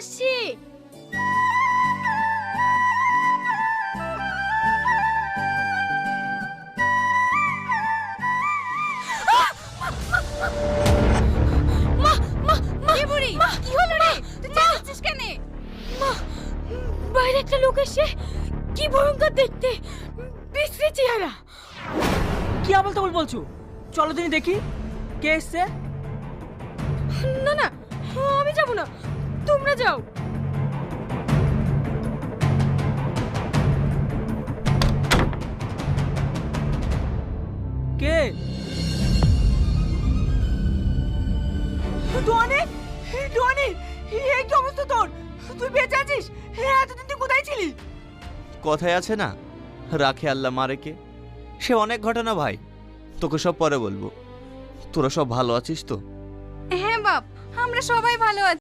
আসছি। মা মা মা কি বুড়ি, কি হলো রে? তুই চেঁচাচ্ছিস কেন? মা, বাইরে একটা লোক এসে, কি ভয়ঙ্কর দেখতে, বিশ্রী চেহারা। কি আবল তাবল বলছো? চলো দিনি দেখি কে এসছে। না না, আমি যাব না, তোমরা যাও। কে? টনি, টনি, এই কি অবস্থা তোর? তুই বেঁচে আছিস? এতদিন তুই কোথায় ছিলি? কথায় আছে না, রাখে আল্লাহ মারেকে। সে অনেক ঘটনা ভাই, তোকে সব পরে বলবো। তোরা সব ভালো আছিস তো? হ্যাঁ বাপ, আমরা সবাই ভালো আছি।